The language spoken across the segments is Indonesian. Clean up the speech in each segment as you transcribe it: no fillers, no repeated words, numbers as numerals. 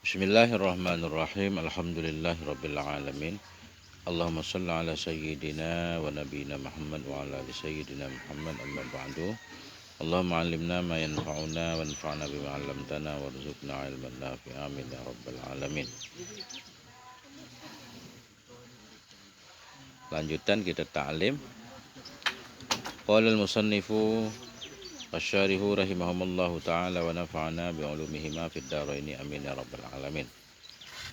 Bismillahirrahmanirrahim. Alhamdulillahirabbil alamin. Allahumma shalli ala sayyidina wa nabiyyina Muhammad wa ala ali sayyidina Muhammad amma ba'du. Allahumma 'allimna ma yanfa'una wanfa'na bima 'allamtana warzuqna 'ilman nafi'a amin ya rabbal alamin. Lanjutan kita ta'lim. Qala al-musannifu wasyarihu rahimahumullahu ta'ala wa nafa'ana bi 'ulumihima fid dharaini amin ya rabbal alamin.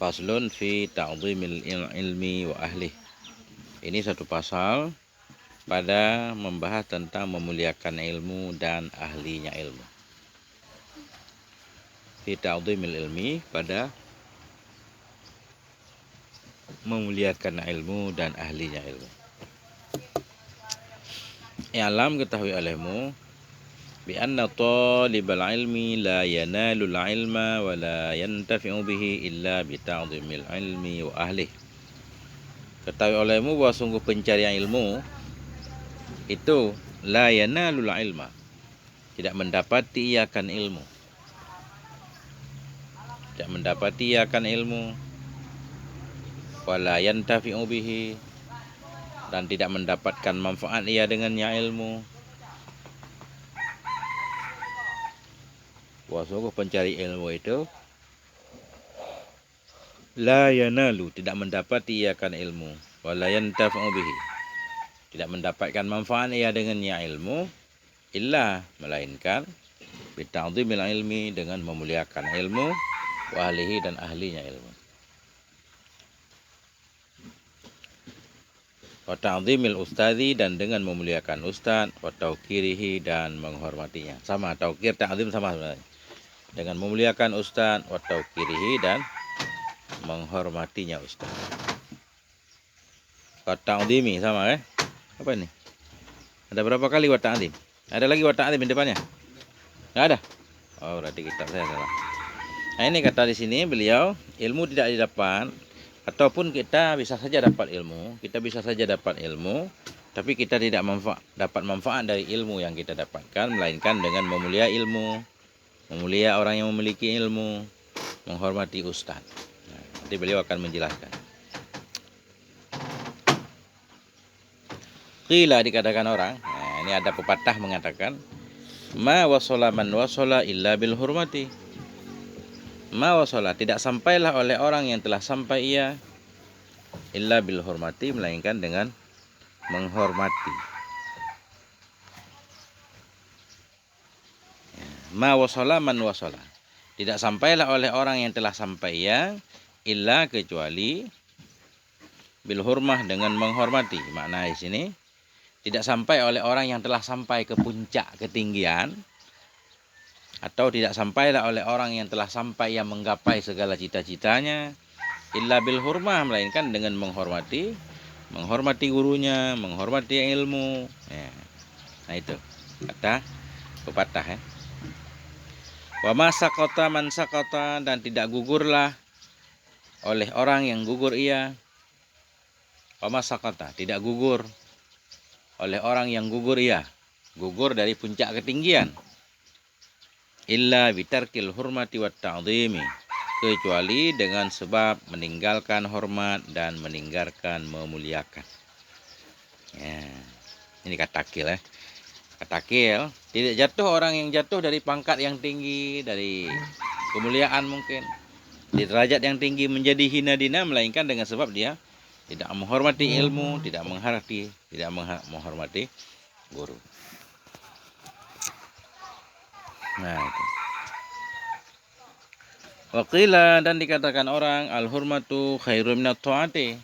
Faslun fi ta'dhimil ilmi wa ahli. Ini satu pasal pada membahas tentang memuliakan ilmu dan ahlinya ilmu. Fi ta'dhimil ilmi, pada memuliakan ilmu dan ahlinya ilmu. I'lam, ketahui olehmu, bi anna talibal ilmi la yanalul ilma wa la yantafi'u bihi illa bi ta'dhimil ilmi wa ahli. Ketahui olehmu bahwa sungguh pencari ilmu itu la yanalul ilma, tidak mendapati ia akan ilmu. Tidak mendapati ia akan ilmu, wa la yantafi'u bihi, dan tidak mendapatkan manfaat ia dengannya ilmu. Bahwa sungguh pencari ilmu itu la yanalu, tidak mendapati ia akan ilmu, wa la yantafi'u bihi, tidak mendapatkan manfaat ia dengannya ilmu, illa, melainkan bi ta'dhimil ilmi, dengan memuliakan ilmu, wa ahlihi, dan ahlinya ilmu. Wa ta'dhimil ustadzi, dan dengan memuliakan ustaz, wa tauqirihi, dan menghormatinya. Sama, tauqir ta'dhim sama sebenarnya. Dengan memuliakan ustaz, wa tauqirihi, dan menghormatinya ustaz. Wa ta'dhimi sama Apa ini? Ada berapa kali wa ta'dhim? Ada lagi wa ta'dhim di depannya? Enggak ada. Oh, berarti kitab saya salah. Nah, ini kata di sini beliau, ilmu tidak didapat, ataupun kita bisa saja dapat ilmu, tapi kita tidak dapat manfaat dari ilmu yang kita dapatkan, melainkan dengan memulia ilmu, memulia orang yang memiliki ilmu, menghormati ustaz. Nah, nanti beliau akan menjelaskan. Qila, dikatakan orang, nah, ini ada pepatah mengatakan, ma wasala man wasala illa bil hurmati. Ma wasala, tidak sampailah oleh orang yang telah sampai ia, illa bil hurmati, melainkan dengan menghormati. Ma wasala man wasala, tidak sampailah oleh orang yang telah sampai ia, illa, kecuali, bil hurmah, dengan menghormati. Makna di sini, tidak sampai oleh orang yang telah sampai ke puncak ketinggian, atau tidak sampailah oleh orang yang telah sampai yang menggapai segala cita-citanya, illa bil hurmah, melainkan dengan menghormati gurunya, menghormati ilmu. Nah, itu kata pepatah. Wa ma sakota man sakota, dan tidak gugurlah oleh orang yang gugur ia. Wa ma sakota, tidak gugur oleh orang yang gugur ia, gugur dari puncak ketinggian, illa bitarkil hurmati wat ta'dhimi, kecuali dengan sebab meninggalkan hormat dan meninggalkan memuliakan. Ya, ini katakil Katakil, tidak jatuh orang yang jatuh dari pangkat yang tinggi, dari kemuliaan mungkin, di derajat yang tinggi menjadi hina dina, melainkan dengan sebab dia tidak menghormati ilmu, tidak menghormati guru. Nah, itu. Waqila, dan dikatakan orang, al-hurmatu khairum minat ta'ati,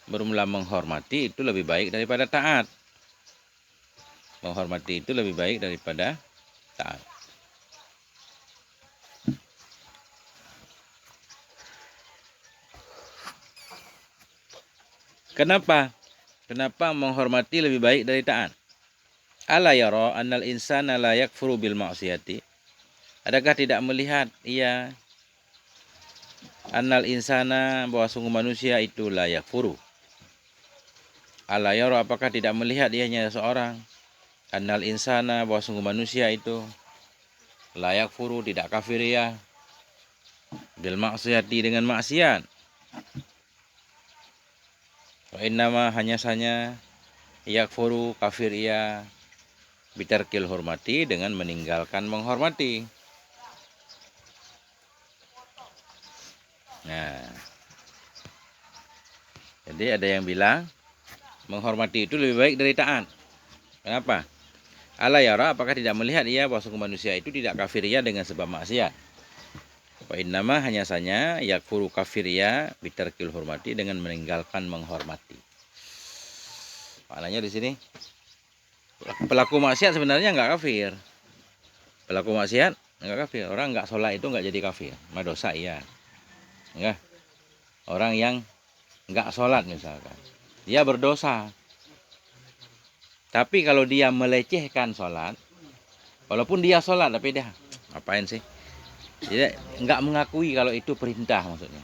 bermula menghormati itu lebih baik daripada taat. Menghormati itu lebih baik daripada taat. Kenapa? Kenapa menghormati lebih baik dari taat? Ala yara annal insana la yakfuru bil ma'siyati. Adakah tidak melihat ia, annal insana, bahwa sungguh manusia itu la yakfuru. Ala yara, apakah tidak melihat ianya seorang, annal insana, bahwa sungguh manusia itu la yakfuru, tidak kafir ia, bil maksiyati dengan maksiat. Wa innama hanya saja yakfuru kafir ia bitarkil hormati dengan meninggalkan menghormati. Nah, jadi ada yang bilang menghormati itu lebih baik dari taat. Kenapa? Ala yara, apakah tidak melihat ia bahwa sungguh manusia itu tidak kafir ia dengan sebab maksiat. Wa innama hanya saja yakfuru kafir ia bitarkil hormati dengan meninggalkan menghormati. Maknanya di sini pelaku maksiat sebenarnya enggak kafir. Pelaku maksiat enggak kafir. Orang enggak sholat itu enggak jadi kafir. Dosa iya. Enggak. Orang yang enggak sholat misalkan, dia berdosa. Tapi kalau dia melecehkan sholat, walaupun dia sholat tapi dia ngapain sih? Jadi enggak mengakui kalau itu perintah maksudnya.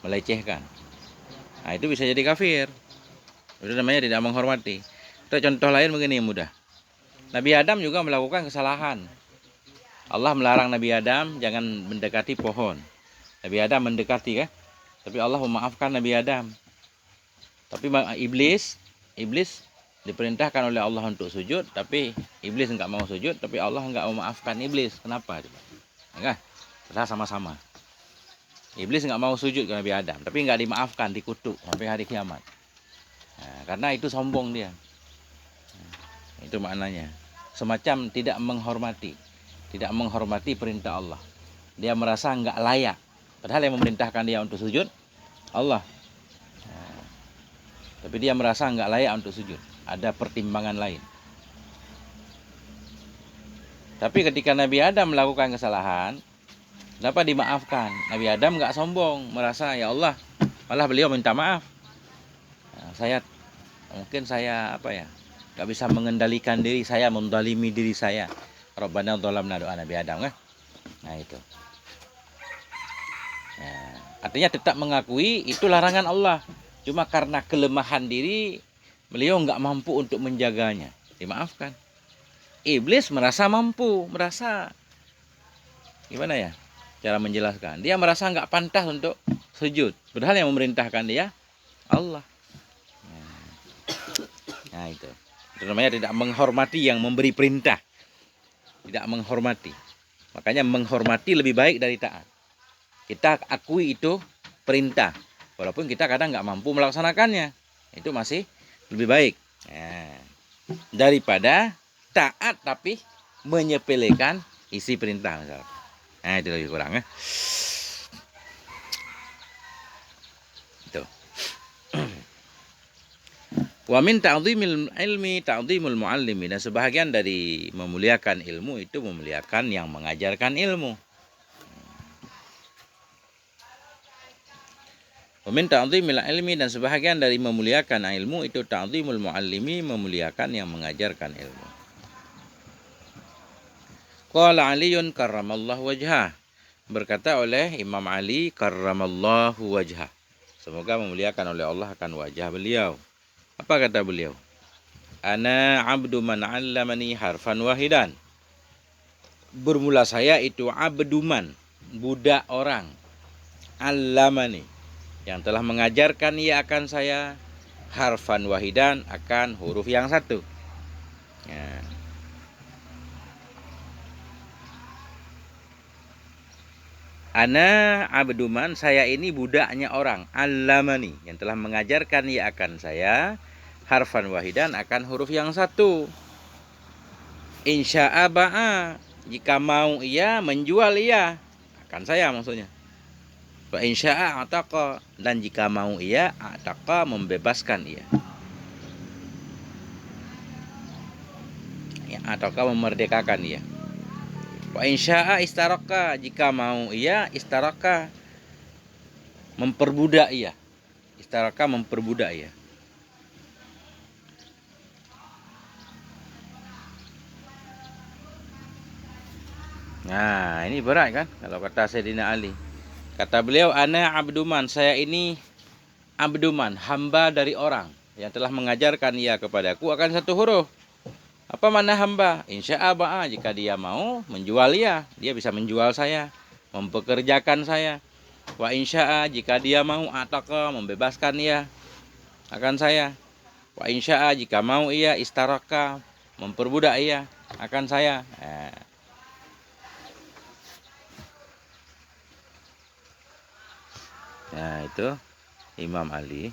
Melecehkan. Nah, itu bisa jadi kafir. Itu namanya tidak menghormati. Atau contoh lain begini yang mudah. Nabi Adam juga melakukan kesalahan. Allah melarang Nabi Adam jangan mendekati pohon. Nabi Adam mendekati kan? Tapi Allah memaafkan Nabi Adam. Tapi iblis diperintahkan oleh Allah untuk sujud, tapi iblis enggak mau sujud, tapi Allah enggak mau memaafkan iblis. Kenapa? Enggak, kita sama-sama. Iblis enggak mau sujud ke Nabi Adam, tapi enggak dimaafkan, dikutuk sampai hari kiamat. Nah, karena itu sombong dia. Nah, itu maknanya. Semacam tidak menghormati perintah Allah. Dia merasa enggak layak. Padahal yang memerintahkan dia untuk sujud Allah. Nah, tapi dia merasa enggak layak untuk sujud. Ada pertimbangan lain. Tapi ketika Nabi Adam melakukan kesalahan, dapat dimaafkan. Nabi Adam enggak sombong, merasa ya Allah, malah beliau minta maaf. Nah, mungkin saya enggak bisa mengendalikan diri saya, menzalimi diri saya. Rabbana dzalamna, doa Nabi Adam kan? Nah, itu. Nah, artinya tetap mengakui itu larangan Allah. Cuma karena kelemahan diri, beliau enggak mampu untuk menjaganya. Dimaafkan. Iblis merasa mampu, merasa gimana ya cara menjelaskan? Dia merasa enggak pantas untuk sujud. Padahal yang memerintahkan dia Allah. Nah, itu. Itu namanya tidak menghormati yang memberi perintah. Tidak menghormati. Makanya menghormati lebih baik dari taat. Kita akui itu perintah. Walaupun kita kadang enggak mampu melaksanakannya. Itu masih lebih baik. Nah, daripada taat tapi menyepelekan isi perintah misalnya. Nah, itu lebih kurang ya. Itu. Wa min ta'dhimil ilmi ta'dhimul muallimi, dan sebahagian dari memuliakan ilmu itu memuliakan yang mengajarkan ilmu. Wa min ta'dhimil ilmi, dan sebahagian dari memuliakan ilmu itu ta'dhimul muallimi, memuliakan yang mengajarkan ilmu. Qala Aliun karramallahu wajhah, berkata oleh Imam Ali karramallahu wajhah, semoga memuliakan oleh Allah akan wajah beliau. Apa kata beliau? Ana abdu man 'allamani harfan wahidan. Bermula saya itu abduman, budak orang, 'allamani, yang telah mengajarkan ia akan saya, harfan wahidan, akan huruf yang satu. Ya. Ana abduman, saya ini budaknya orang, allamani, yang telah mengajarkan ia akan saya, harfan wahidan, akan huruf yang satu. Insya'a ba'a, jika mau ia menjual ia akan saya maksudnya. Wa insya'a ataqa, dan jika mau ia ataqa, membebaskan ia. Ya, ataqa, memerdekakan ia. Wa insya'a istaraka, jika mau ia istaraka, memperbudak ia. Istaraka, memperbudak ia. Nah, ini berat kan kalau kata Sayyidina Ali. Kata beliau, ana abduman, saya ini abduman, hamba dari orang yang telah mengajarkan ia kepadaku akan satu huruf. Apa makna hamba? Insya'a ba'a, jika dia mau menjual ia, dia bisa menjual saya. mempekerjakan saya. Wa insya'a, jika dia mau, ataka, membebaskan ia akan saya. Wa insya'a, jika mau ia, istaraka, memperbudak ia akan saya. Nah, itu Imam Ali.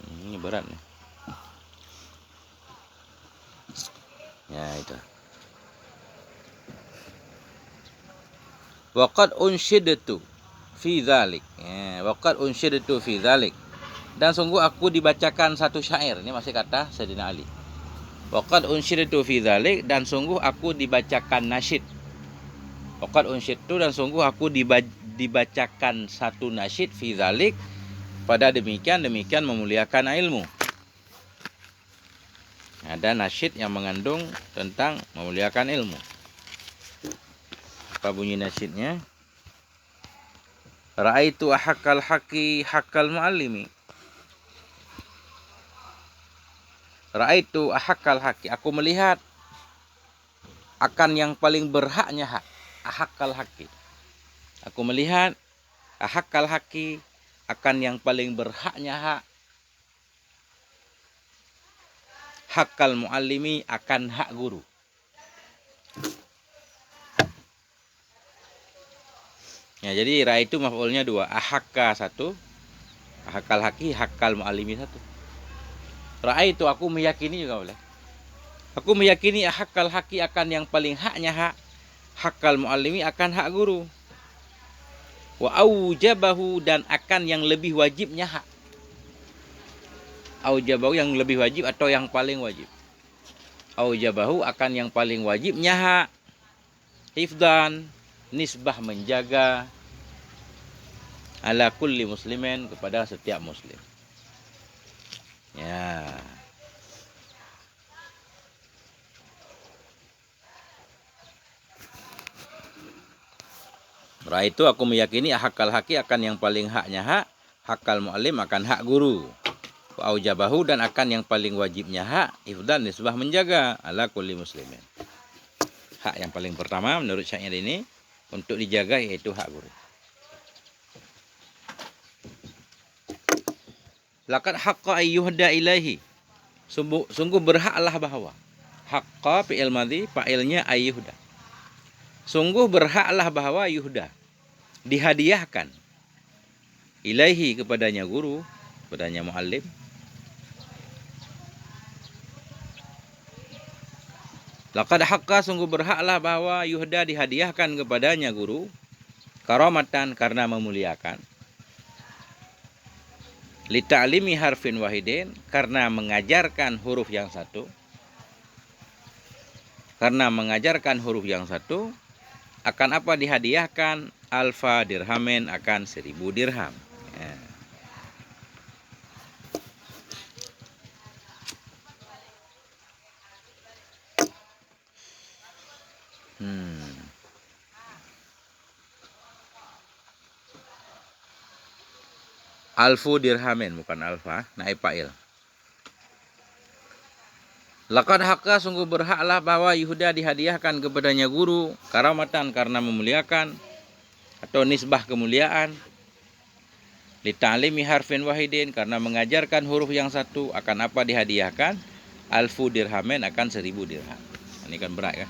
Ini berat nih. Ya, itu. Waqad unsyidtu fi dzalik. Waqad unsyidtu fi dzalik. Dan sungguh aku dibacakan satu syair. Ini masih kata Sayyidina Ali. Waqad unsyidtu fi dzalik, dan sungguh aku dibacakan nasyid. Waqad unsyidtu, dan sungguh aku dibacakan satu nasyid fi dzalik, pada demikian memuliakan ilmu. Ada nasyid yang mengandung tentang memuliakan ilmu. Apa bunyi nasyidnya? Ra'aitu ahaqqal haqqi haqqal muallimi. Ra'aitu ahaqqal haqqi, aku melihat akan yang paling berhaknya hak. Ahaqqal haqqi, aku melihat ahaqqal haqqi akan yang paling berhaknya hak. Haqqal muallimi, akan hak guru. Ya, jadi ra'aitu maf'ulnya 2, ahakka 1, ahaqqal haqqi, haqqal muallimi 1. Ra'aitu, aku meyakini juga boleh. Aku meyakini ahaqqal haqqi akan yang paling haknya hak, haqqal muallimi akan hak guru. Wa aujabahu, dan akan yang lebih wajibnya hak. Aujabahu, yang lebih wajib atau yang paling wajib. Aujabahu, akan yang paling wajibnya hak. Hifdan, nisbah menjaga, ala kulli muslimin, kepada setiap muslim. Ya. Ra'aitu, aku meyakini ahaqqal haqqi akan yang paling haknya hak, haqqal muallim akan hak guru. Wa aujabahu, dan akan yang paling wajibnya hak, hifdan, nisbah menjaga, ala kulli muslimin. Hak yang paling pertama menurut syair ini untuk dijaga yaitu hak guru. Laqad haqqa ayyuhda ilaihi, sungguh berhaklah bahwa. Haqqa fi'il madhi, fa'ilnya ayyuhda. Sungguh berhaklah bahwa yuhda, dihadiahkan, ilaihi, kepadanya guru, kepadanya muallim. Laqad haqqa, sungguh berhaklah bahwa yuhda, dihadiahkan kepadanya guru, karamatan, karena memuliakan, li ta'limi harfin wahidin, karena mengajarkan huruf yang satu. Karena mengajarkan huruf yang satu, akan apa dihadiahkan? Alfa dirhamin, akan 1000 dirham. Ya. Alfu dirhamin, bukan alfa, naib fa'il. Laqad haqqa, sungguh berhaklah bahwa Yuhuda dihadiahkan kepadanya guru, karamatan, karena memuliakan atau nisbah kemuliaan, li ta'limi harfin wahidin, karena mengajarkan huruf yang satu, akan apa dihadiahkan? Alfu dirhamin, akan 1000 dirham. Ini kan berat kan?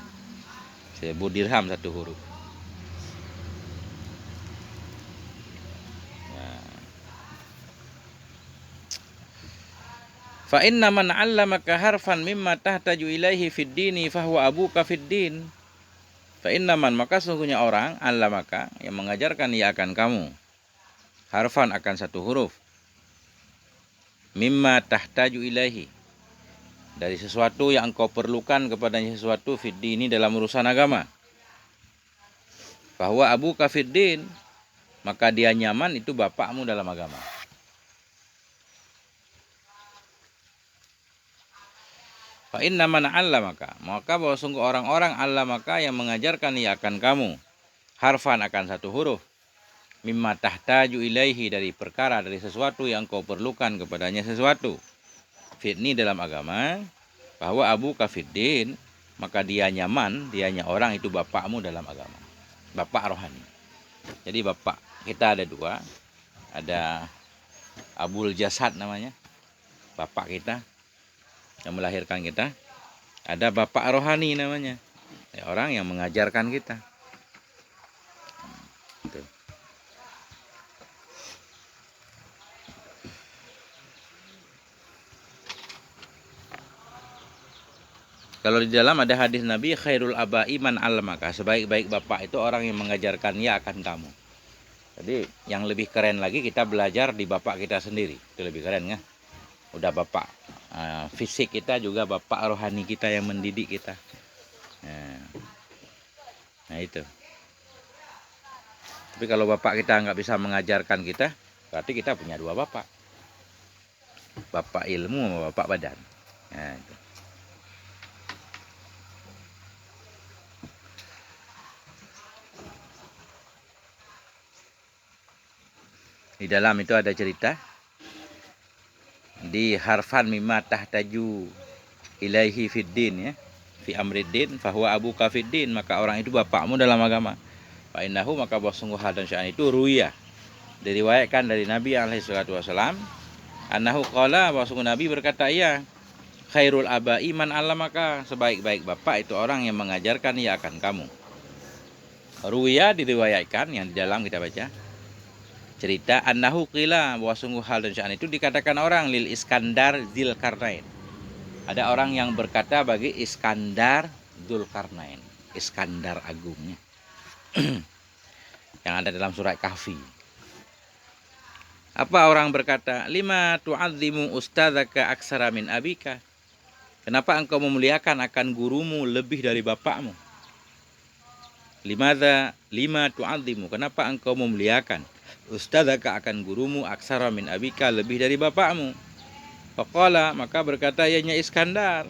1000 dirham satu huruf. Fa inna man 'allamaka harfan mimma tahtaju ilaihi fid dini fahuwa abuka fid din. Fa inna man, maka sungguhnya orang, 'allamaka, yang mengajarkan ia akan kamu, harfan, akan satu huruf, mimma tahtaju ilaihi, dari sesuatu yang engkau perlukan kepadanya, sesuatu fid dini, dalam urusan agama. Fahuwa abuka fid din, maka dia nyaman, itu bapakmu dalam agama. Fa inna man 'allamaka, maka bahwa sungguh orang-orang, 'allamaka, yang mengajarkan ia akan kamu, harfan, akan satu huruf, mimma tahtaju ilaihi, dari perkara, dari sesuatu yang kau perlukan kepadanya sesuatu, fitni, dalam agama, bahwa abu kafiddin, maka dianya man, dianya orang itu bapakmu dalam agama. Bapak rohani. Jadi bapak kita ada dua. Ada Abul Jasad namanya, bapak kita yang melahirkan kita. Ada bapak rohani namanya, orang yang mengajarkan kita. Tuh. Kalau di dalam ada hadis Nabi, khairul abai man 'allamaka, sebaik-baik bapak itu orang yang mengajarkannya akan kamu. Jadi yang lebih keren lagi kita belajar di bapak kita sendiri. Itu lebih keren kan? Udah bapak fisik kita, juga bapak rohani kita yang mendidik kita. Nah itu. Tapi kalau bapak kita nggak bisa mengajarkan kita, berarti kita punya dua bapak. Bapak ilmu sama bapak badan. Nah, itu. Di dalam itu ada cerita di harfan mimma tahtaju ilaihi fiddin, ya, fi amriddin fahuwa abuka fiddin, maka orang itu bapakmu dalam agama. Fa innahu, maka bahwa sungguh hal dan sya'an itu ruya, diriwayatkan dari Nabi alaihi salatu wasalam, annahu qala, bahwa sungguh Nabi berkata, iya, khairul abai man 'allamaka, sebaik-baik bapak itu orang yang mengajarkan ia akan kamu. Ruya diriwayatkan, yang di dalam kita baca cerita, annahu qila, bahwa sungguh hal dan sya'an itu dikatakan orang lil Iskandar Dzulkarnain. Ada orang yang berkata bagi Iskandar Dzulkarnain, Iskandar agungnya, yang ada dalam surat Kahfi. Apa orang berkata? Lima tu'adzimu ustadzaka aksara min abika. Kenapa engkau memuliakan akan gurumu lebih dari bapakmu? Lima tu'adzimu, kenapa engkau memuliakan ustadzaka akan gurumu aksara min abika, lebih dari bapakmu? Faqala, maka berkata ianya Iskandar.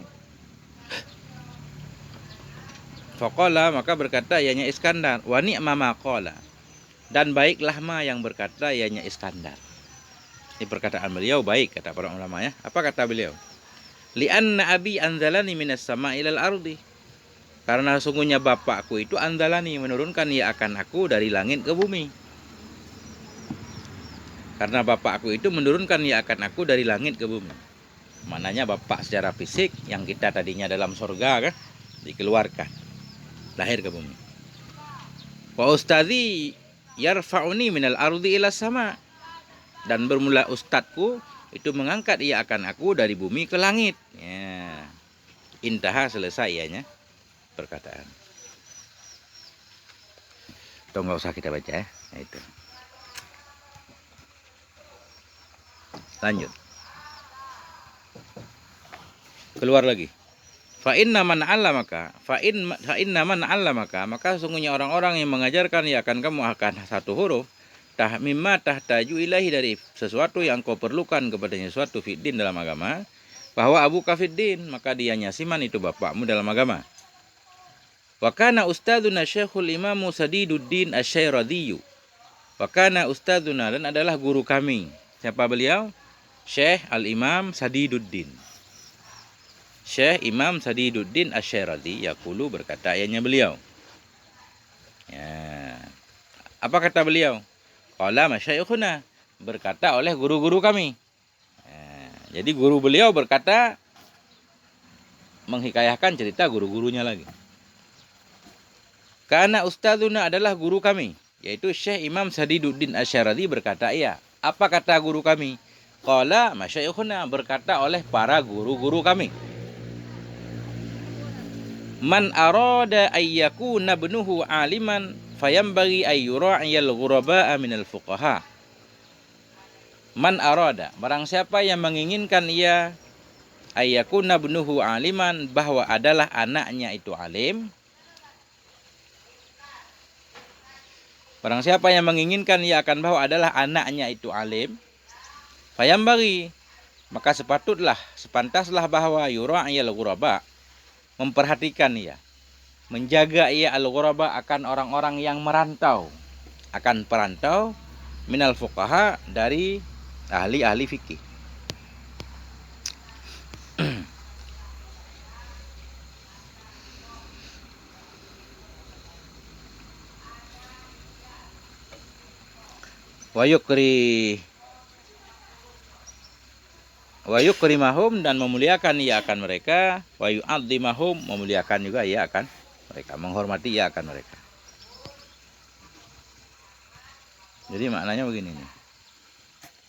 Faqala, maka berkata ianya Iskandar, wa ni'ma ma qala, dan baiklah ma yang berkata ianya Iskandar. Ini perkataan beliau baik, kata para ulama, ya. Apa kata beliau? Li'anna abi anzalani minas sama ilal ardi, karena sungguhnya bapakku itu anzalani, menurunkan ia akan aku dari langit ke bumi. Karena bapakku itu menurunkan ia akan aku dari langit ke bumi. Maknanya bapak secara fisik yang kita tadinya dalam surga kan, dikeluarkan, lahir ke bumi. Wa ustadzi yarfa'uni minal ardi ila sama, dan bermula ustadku itu mengangkat ia akan aku dari bumi ke langit. Ya. Intaha, selesai ianya perkataan. Itu nggak usah kita baca, ya. Nah, itu. Lanjut. Keluar lagi. Fa inna man 'allamaka, maka sesungguhnya orang-orang yang mengajarkan ya akan kamu akan satu huruf, mimma tahtaju ilahi, dari sesuatu yang kau perlukan kepadanya, sesuatu fiddin dalam agama, bahwa abuka fiddin, maka dianya siman itu bapakmu dalam agama. Wa kana ustadzuna Syekhul Imamu Sadiduddin Asy-Syairadi. Wa kana ustadzuna, dan adalah guru kami. Siapa beliau? Syekh Al-Imam Sadiduddin. Syekh Imam Sadiduddin Asy-Syairadi yaqulu, berkata ianya beliau. Ya. Apa kata beliau? Qala masyaikhuna, berkata oleh guru-guru kami. Ya. Jadi guru beliau berkata, menghikayahkan cerita guru-gurunya lagi. Karena ustadzuna adalah guru kami, yaitu Syekh Imam Sadiduddin Asy-Syairadi berkata, iya. Apa kata guru kami? Qala masyaikhuna, berkata oleh para guru-guru kami. Man arada ayyakuna ibnuhu aliman fayambaghi ayyura'iyal ghuraba'a minal fuqaha. Man arada, barang siapa yang menginginkan ia ayyakuna ibnuhu aliman, bahwa adalah anaknya itu alim. Barang siapa yang menginginkan ia akan bahwa adalah anaknya itu alim, fayambaghi, maka sepantaslah bahwa yura'iyal ghuraba, memperhatikan ia, menjaga ia al-ghuraba, akan orang-orang yang merantau, akan perantau, minal fuqaha, dari ahli-ahli fikih. wa yukrimahum dan memuliakan ia akan mereka, wa yu'adzimahum memuliakan juga ia akan mereka, menghormati ia akan mereka. Jadi maknanya begini nih.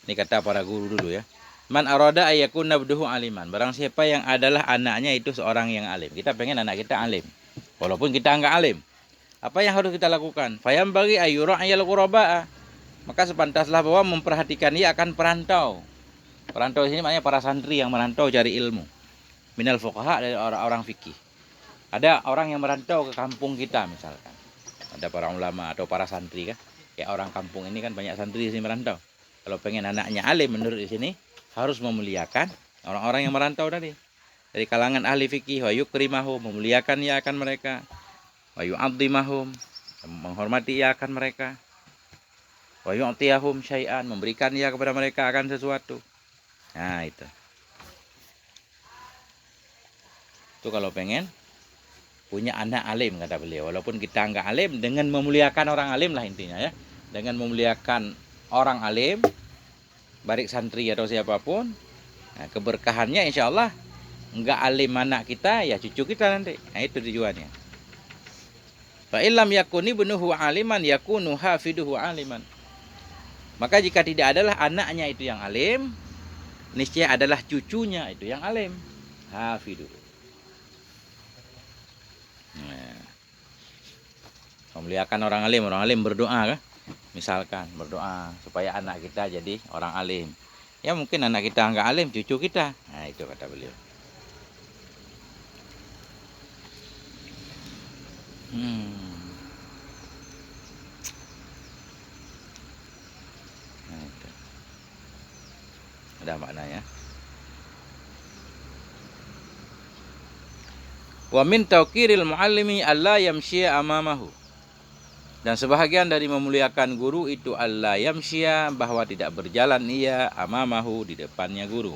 Ini kata para guru dulu ya. Man arada ayakun nabduhu aliman. Barang siapa yang adalah anaknya itu seorang yang alim. Kita pengen anak kita alim. Walaupun kita enggak alim. Apa yang harus kita lakukan? Fayam bagi ayura ayal quraba. Maka sepantaslah bahwa memperhatikan ia akan perantau. Perantau di sini maknanya para santri yang merantau cari ilmu. Minal fuqaha, dari orang-orang fikih. Ada orang yang merantau ke kampung kita misalkan. Ada para ulama atau para santri kan. Ya orang kampung ini kan banyak santri di sini merantau. Kalau pengen anaknya alim menurut di sini harus memuliakan orang-orang yang merantau tadi. Dari kalangan ahli fikih, wa yukrimahum, memuliakan ia akan mereka. Wa yu'adzimahum, menghormati ia akan mereka. Wa yu'tiyahum syai'an, memberikan ia kepada mereka akan sesuatu. Nah itu. Itu kalau pengen punya anak alim kata beliau. Walaupun kita enggak alim, dengan memuliakan orang alim lah intinya ya. Dengan memuliakan orang alim, baik santri atau siapapun, nah, keberkahannya insya Allah enggak alim anak kita ya cucu kita nanti. Nah itu tujuannya. Fa illam yakuni ibnuhu aliman yakunu hafiduhu aliman. Maka jika tidak adalah anaknya itu yang alim, niscaya adalah cucunya itu yang alim. Hafiduhu. Nah, memuliakan orang alim berdoa kan? Misalkan berdoa supaya anak kita jadi orang alim. Ya mungkin anak kita enggak alim, cucu kita. Nah itu kata beliau. Nah, itu. Ada maknanya. Wa min tauqiril muallimi alla yamshiya amamahu. Dan sebahagian dari memuliakan guru itu alla yamshiya, bahwa tidak berjalan ia amamahu, di depannya guru.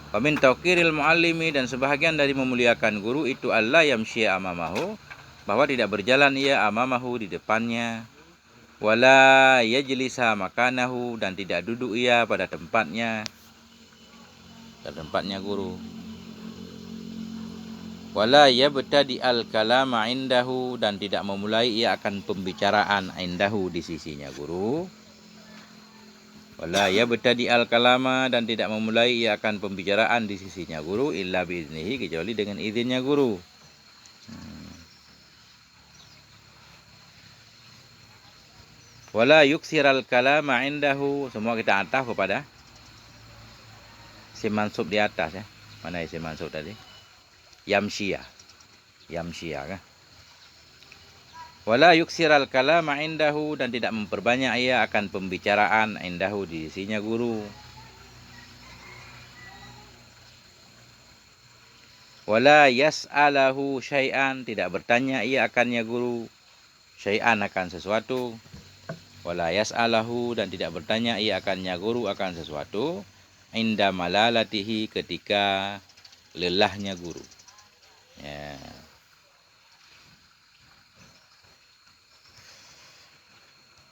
Wa min tauqiril muallimi, dan sebahagian dari memuliakan guru itu alla yamshiya amamahu, bahwa tidak berjalan ia amamahu, di depannya. Wala yajlisa makanahu, dan tidak duduk ia pada tempatnya, guru. Wala yabtadi al-kalama indahu, dan tidak memulai ia akan pembicaraan indahu, di sisinya guru. Wala yabtadi al-kalama, dan tidak memulai ia akan pembicaraan di sisinya guru, illa biiznihi, kecuali dengan izinnya guru. Wala yuksiral kalama indahu, semua kita ataf kepada si mansub di atas ya. Mana si mansub tadi? Yamshiya kan. Wala yuksiral kalama indahu, dan tidak memperbanyak ia akan pembicaraan indahu, di sisinya guru. Wala yas'alahu syai'an, tidak bertanya ia akannya guru, syai'an akan sesuatu. Wala yas'alahu, dan tidak bertanya ia akannya guru akan sesuatu. Inda malalatihi, ketika lelahnya guru. Ya.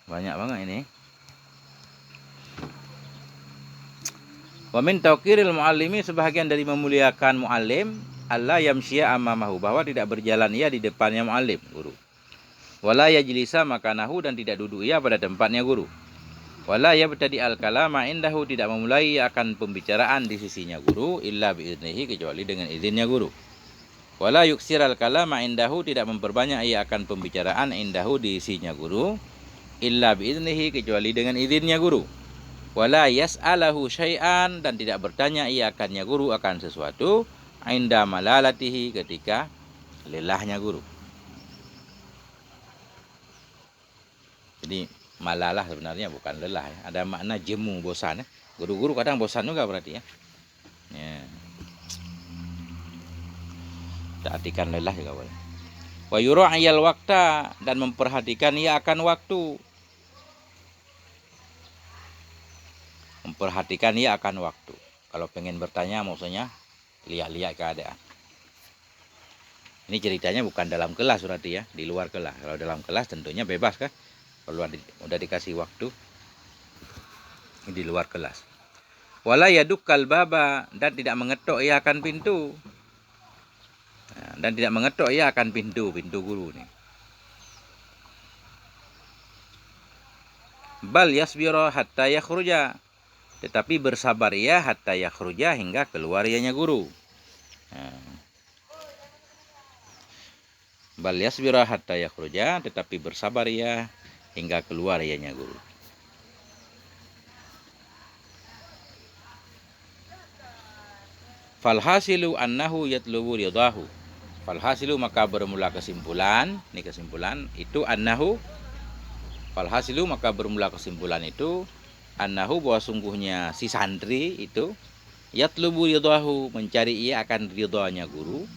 Banyak banget ini. Wa min tauqiril muallimi, sebahagian dari memuliakan muallim, alla yamshiya amamahu, bahwa tidak berjalan ia di depannya muallim, guru. Wala yajlisa makanahu, dan tidak duduk ia pada tempatnya guru. Wala yabtadi al-kalama indahu, tidak memulai akan pembicaraan di sisinya guru, illa biiznihi, kecuali dengan izinnya guru. Wala yuksiral kalama indahu, tidak memperbanyak ia akan pembicaraan indahu, di sisinya guru, illa biiznihi, kecuali dengan izinnya guru. Wala yas'alahu syai'an, dan tidak bertanya ia akannya guru akan sesuatu, inda malalatihi, ketika lelahnya guru. Jadi malalah sebenarnya bukan lelah ya. Ada makna jemu, bosan ya. Guru-guru kadang bosan juga berarti ya. Ya. Kita artikan lelah juga boleh. Wa yura'iyal waqta, dan memperhatikan ia akan waktu. Memperhatikan ia akan waktu. Kalau pengen bertanya maksudnya lihat-lihat keadaan. Ini ceritanya bukan dalam kelas berarti ya, di luar kelas. Kalau dalam kelas tentunya bebas kan. Kalau udah dikasih waktu, ini di luar kelas. Wala yadukkal baba, dan tidak mengetuk ia akan pintu. Nah, dan tidak mengetuk ia akan pintu guru nih. Bal yasbira hatta yakhruja, tetapi bersabar ia hatta yakhruja, hingga keluar ianya guru. Nah, bal yasbira hatta yakhruja, tetapi bersabar ia hingga keluar ianya guru. Falhasilu annahu yatlubu ridahu. Falhasilu, maka bermula kesimpulan, ini kesimpulan itu annahu. Falhasilu, maka bermula kesimpulan itu annahu, bahwa sungguhnya si santri itu yatlubu ridahu, mencari ia akan ridhonya guru.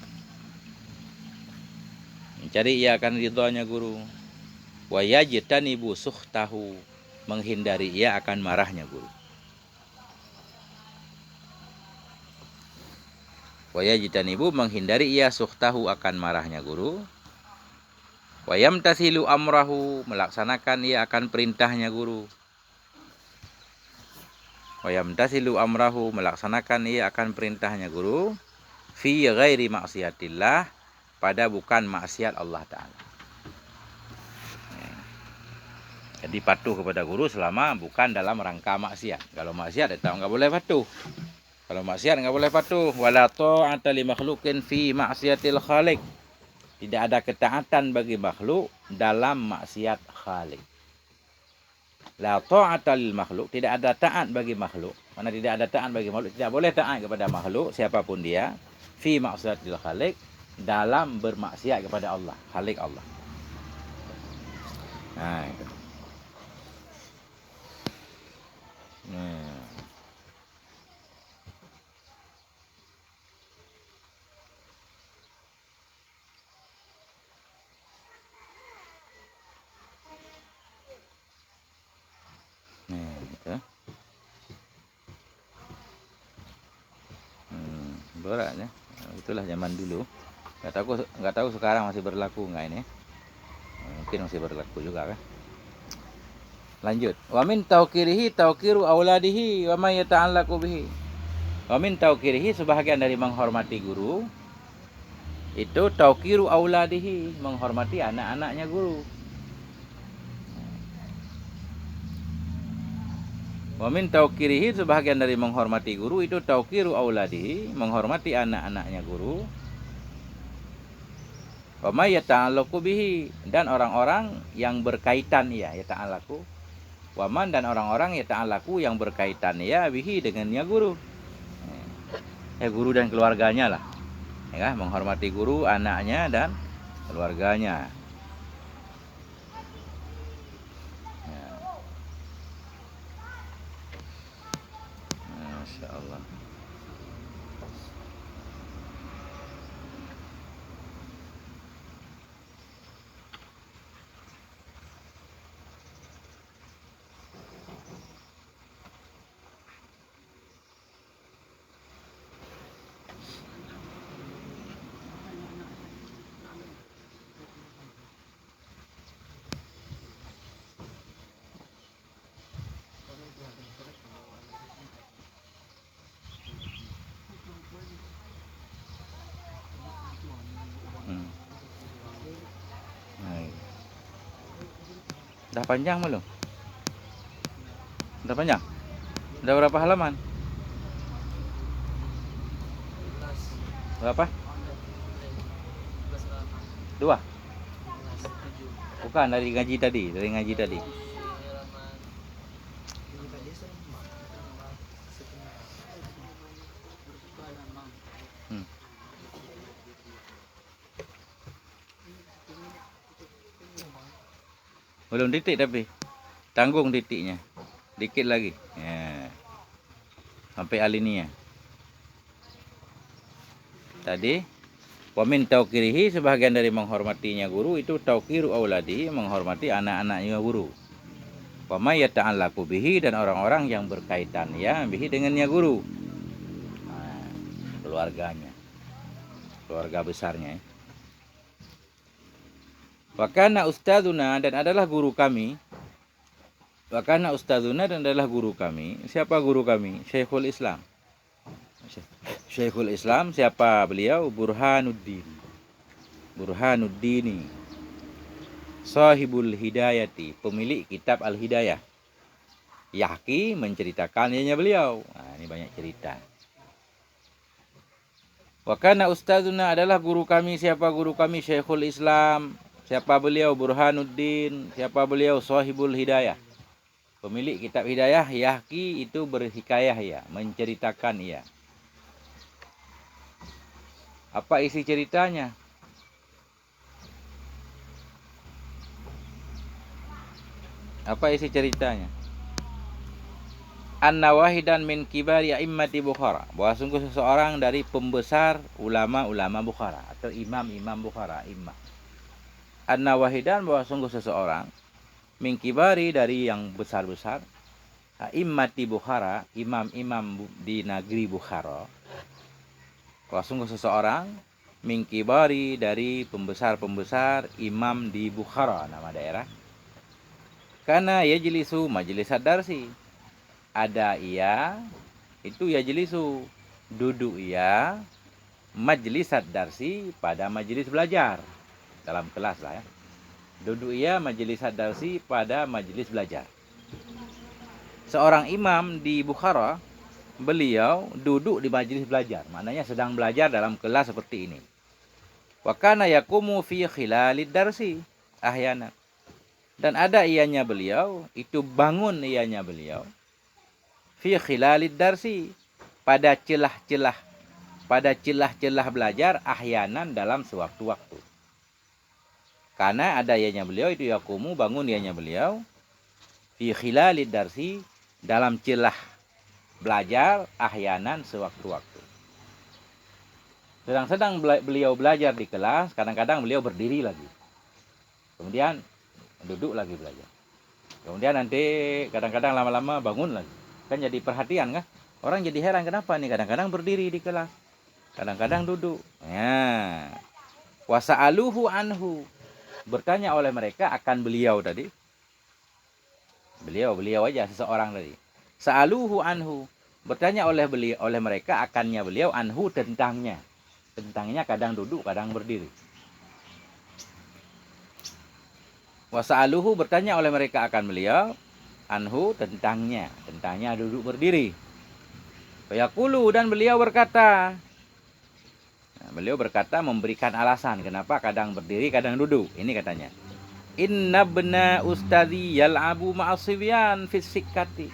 Mencari ia akan ridhonya guru. Wa yajtanibu sukhtahu, menghindari ia akan marahnya guru. Wa yajtanibu, menghindari ia sukhtahu, akan marahnya guru. Wa yamtasilu amrahu, melaksanakan ia akan perintahnya guru. Wa yamtasilu amrahu, melaksanakan ia akan perintahnya guru. Fi ghairi maksiatillah, pada bukan maksiat Allah Ta'ala. Jadi patuh kepada guru selama bukan dalam rangka maksiat. Kalau maksiat itu nggak boleh patuh. Kalau maksiat nggak boleh patuh. Wala ta'ata li makhluqin fi maksiatil khaliq. Tidak ada ketaatan bagi makhluk dalam maksiat khaliq. La ta'ata lil makhluk, tidak ada taat bagi makhluk. Mana tidak ada taat bagi makhluk, tidak boleh taat kepada makhluk siapapun dia, fi maksiatil khaliq, dalam bermaksiat kepada Allah, khaliq Allah. Nah, itu. Gitu. Berat ya. Itulah zaman dulu. Nggak tahu sekarang masih berlaku nggak ini. Mungkin masih berlaku juga kan. Lanjut. Wa min tauqirihi tauqiru auladihi wa may yata'allaqu bihi. Wa min tauqirihi, sebahagian dari menghormati guru itu tauqiru auladihi, menghormati anak-anaknya guru. Wa min tauqirihi, sebahagian dari menghormati guru itu tauqiru auladihi, menghormati anak-anaknya guru. Wa may yata'allaqu bihi, dan orang-orang yang berkaitan ya, yata'allaqu. Wa man, dan orang-orang yata'allaqu, yang berkaitan ya bihi, dengannya guru. Guru dan keluarganya lah. Ya, menghormati guru, anaknya dan keluarganya. Masya Allah. Udah panjang belum? Udah panjang? Udah berapa halaman? Berapa? 2? Bukan, dari ngaji tadi. Belum titik tapi tanggung titiknya, dikit lagi ya. Sampai alinea tadi. Wa min tauqirihi, sebahagian dari menghormatinya guru itu tauqiru auladi, menghormati anak-anaknya guru. Wa may yata'allaqu bihi, dan orang-orang yang berkaitan ya bihi, dengannya guru. Keluarganya, keluarga besarnya ya. Wa kana ustadzuna, dan adalah guru kami. Wa kana ustadzuna, dan adalah guru kami. Siapa guru kami? Syekhul Islam. Syekhul Islam, siapa beliau? Burhanuddin. Burhanuddini. Sahibul Hidayati, pemilik kitab Al-Hidayah. Yahki, menceritakannya beliau. Nah, ini banyak cerita. Wa kana ustadzuna, adalah guru kami. Siapa guru kami? Syekhul Islam. Siapa beliau? Burhanuddin. Siapa beliau? Sahibul Hidayah, pemilik kitab Hidayah. Yahki, itu berhikayah ya, menceritakan ya. Apa isi ceritanya? Apa isi ceritanya? Anna wahidan min kibari a'immati Bukhara, bahwa sungguh seseorang dari pembesar ulama-ulama Bukhara atau imam-imam Bukhara, imam. Anna wahidan, bahwa sungguh seseorang min kibari, dari yang besar-besar, a'immati Bukhara, imam-imam di negeri Bukhara. Bahwa sungguh seseorang min kibari, dari pembesar-pembesar imam di Bukhara, nama daerah. Karena yajlisu majlis ad-darsi, ada ia itu yajlisu, duduk ia, majlis ad-darsi, pada majlis belajar, dalam kelas lah ya. Duduk ia majlis ad-darsi, pada majlis belajar. Seorang imam di Bukhara, beliau duduk di majlis belajar, maknanya sedang belajar dalam kelas seperti ini. Wa kana yaqumu fi khilalid darsi ahyana, dan ada ianya beliau, itu bangun ianya beliau, fi khilalid darsi, pada celah-celah belajar, ahyanan, dalam sewaktu-waktu. Karena ada ianya beliau, itu yakumu, bangun ianya beliau, fi khilalid darsi, dalam celah belajar, ahyanan, sewaktu-waktu. Sedang-sedang beliau belajar di kelas, kadang-kadang beliau berdiri lagi, kemudian duduk lagi belajar, kemudian nanti kadang-kadang lama-lama bangun lagi. Kan jadi perhatian kan, orang jadi heran, kenapa nih kadang-kadang berdiri di kelas, kadang-kadang duduk ya. Wasa'aluhu anhu, bertanya oleh mereka akan beliau tadi. Beliau aja, seseorang tadi. Sa'aluhu anhu, bertanya oleh mereka akannya beliau, anhu, tentangnya. Tentangnya kadang duduk kadang berdiri. Wasa'aluhu, bertanya oleh mereka akan beliau, anhu, tentangnya duduk berdiri. Fayaqulu, dan beliau berkata, beliau berkata, memberikan alasan kenapa kadang berdiri kadang duduk. Ini katanya, inna bna ustadzi yal'abu ma'asibyan fisikati.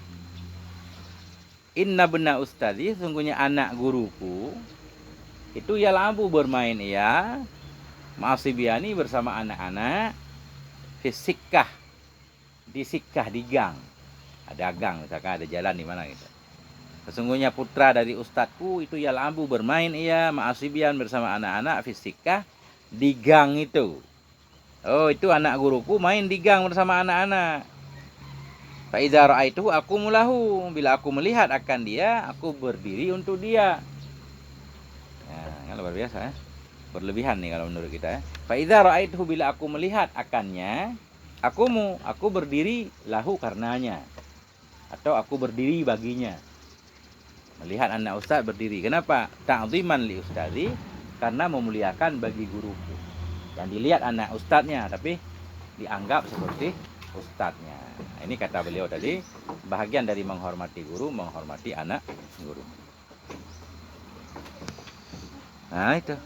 Inna bna ustadzi, sungguhnya anak guruku itu yal'abu, bermain ia, ma'asibyani, bersama anak-anak, fisikah, di sikah, di gang. Ada gang, misalkan ada jalan di mana gitu. Sesungguhnya putra dari ustadku itu yal'abu, bermain ia, ma'asibyan, bersama anak-anak, fisikah, di gang itu. Oh, itu anak guruku main di gang bersama anak-anak. Fa idza ra'aituhu aqumu lahu, bila aku melihat akan dia, aku berdiri untuk dia. Nah, luar biasa ya. Berlebihan nih kalau menurut kita ya. Fa idza ra'aituhu, bila aku melihat akannya, aku berdiri lahu, karenanya, atau aku berdiri baginya. Melihat anak ustaz berdiri. Kenapa? Ta'ziman li ustazi, karena memuliakan bagi guruku. Yang dilihat anak ustadznya, tapi dianggap seperti ustadznya. Nah, ini kata beliau tadi, bahagian dari menghormati guru, menghormati anak guru. Nah, itu.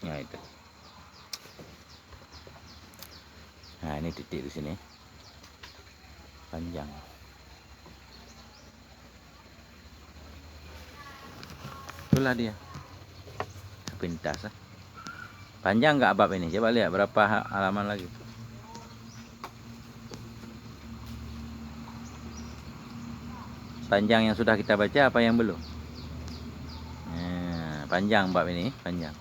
Nah, itu. Nah, ini titik di sini. Panjang. Itulah dia. Pintas. Panjang nggak bab ini? Coba lihat berapa halaman lagi. Panjang yang sudah kita baca apa yang belum? Nah, panjang bab ini, panjang.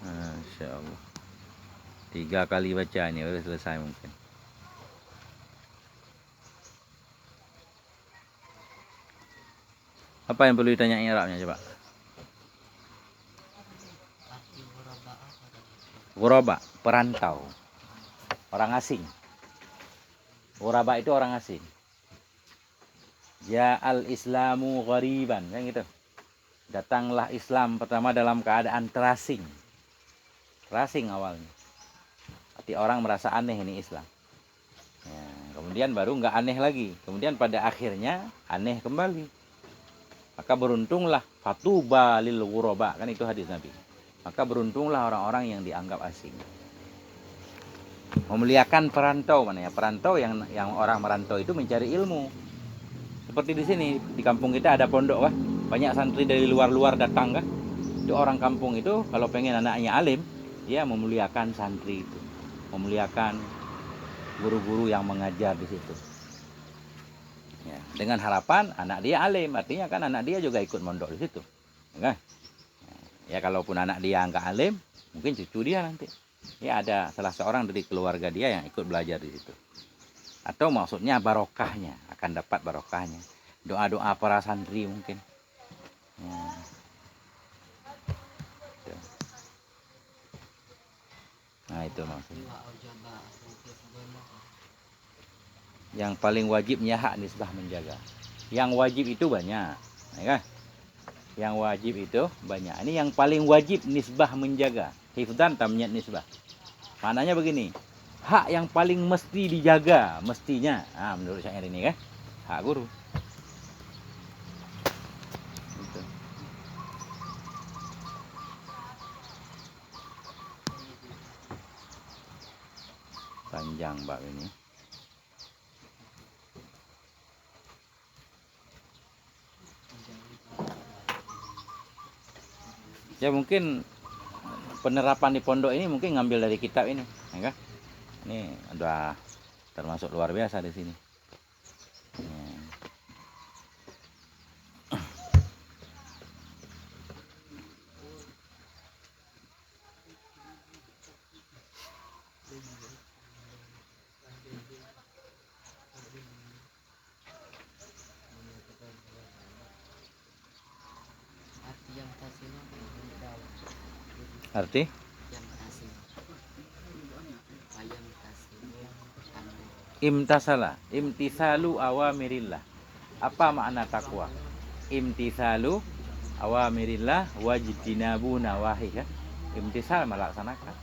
Masya Allah. 3 kali baca ini baru selesai mungkin. Apa yang perlu ditanya i'rabnya coba? Ghuraba, perantau, orang asing. Ghuraba itu orang asing. Ja'al Islamu ghariban, kan gitu. Datanglah Islam pertama dalam keadaan terasing. Terasing awalnya. Arti orang merasa aneh ini Islam. Ya, kemudian baru nggak aneh lagi. Kemudian pada akhirnya aneh kembali. Maka beruntunglah fatuba lil ghuraba, kan itu hadis Nabi. Maka beruntunglah orang-orang yang dianggap asing. Memuliakan perantau, mana ya? Perantau yang orang merantau itu mencari ilmu. Seperti di sini, di kampung kita ada pondok, wah. Banyak santri dari luar-luar datang, kan? Itu orang kampung itu kalau pengen anaknya alim, dia memuliakan santri itu. Memuliakan guru-guru yang mengajar di situ. Ya, dengan harapan anak dia alim, artinya kan anak dia juga ikut mondok di situ. Ya, ya kalaupun anak dia nggak alim, mungkin cucu dia nanti. Ya ada salah seorang dari keluarga dia yang ikut belajar di situ. Atau maksudnya barokahnya, akan dapat barokahnya. Doa-doa para santri mungkin. Ya. Nah itu maksudnya. Yang paling wajibnya hak nisbah menjaga. Yang wajib itu banyak, ya kan? Yang wajib itu banyak. Ini yang paling wajib nisbah menjaga. Hifdzan tamnyat nisbah. Maknanya begini. Hak yang paling mesti dijaga, mestinya. Nah, menurut syair ini kan, hak guru. Gitu. Panjang bab ini. Ya mungkin penerapan di pondok ini mungkin ngambil dari kitab ini, ya kan? Ini udah termasuk luar biasa di sini. Ya. Arti? Imtasala, imtisalu awamirillah. Apa makna takwa? Imtisalu awamirillah wajtinabu nawahi, kan? Imtisal melaksanakan.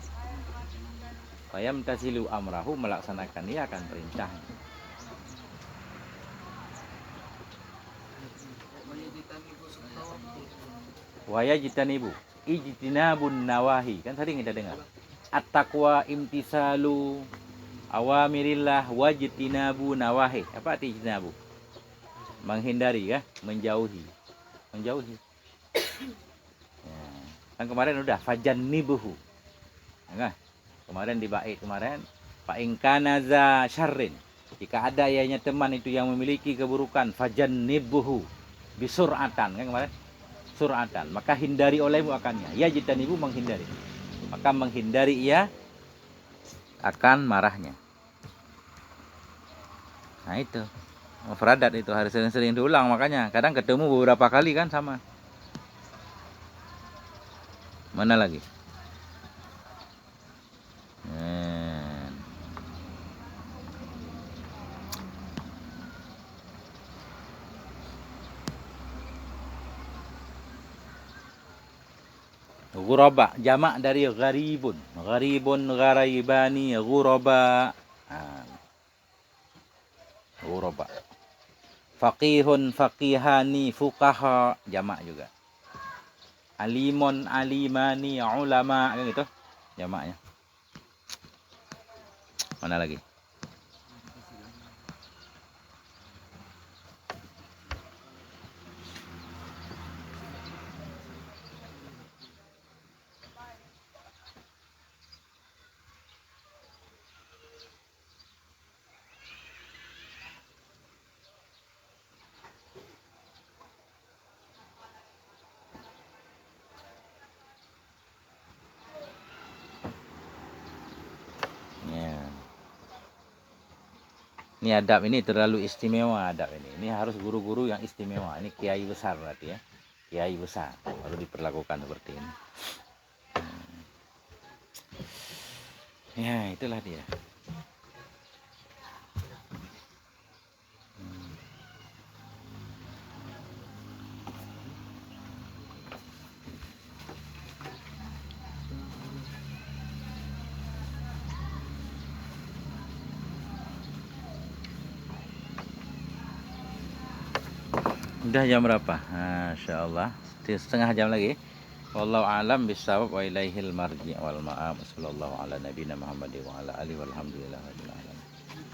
Fayamtasilu amrahu, melaksanakan dia akan perintahnya. Wayajtanibu, ijtinabun nawahi, kan tadi kita dengar. At-taqwa imtisalu awamirillah wajtinabu nawahi. Apa arti ijtinabu? Menghindari, ya, menjauhi. Menjauhi. Ya. Kan kemarin udah fajannibuhu. Ya, kemarin di bait kemarin, fa in kana za syarrin. Jika ada ianya teman itu yang memiliki keburukan, fajannibuhu bisur'atan, kan kemarin? Sur'atan, maka hindari olehmu akannya. Ya jitanibu, menghindari. Maka menghindari ia akan marahnya. Nah itu mufradat itu harus sering-sering diulang, makanya kadang ketemu beberapa kali kan sama. Mana lagi? Ghuraba, jamak dari gharibun. Gharibun, gharaibani, ghuraba. Ghuraba. Faqihun, faqihani, fuqaha, jamak juga. Alimun, alimani, ulama, kan gitu jamaknya. Mana lagi? Ya. Ini adab ini terlalu istimewa adab ini. Ini harus guru-guru yang istimewa. Ini kiai besar berarti ya. Kiai besar baru diperlakukan seperti ini. Ya, itulah dia. Udah jam berapa? Masya Allah. Setengah jam lagi. Wallahu a'lam bishawab wa ilaihil marji' wal ma'ab. Sallallahu ala nabiyina Muhammad wa ala alihi walhamdulillah.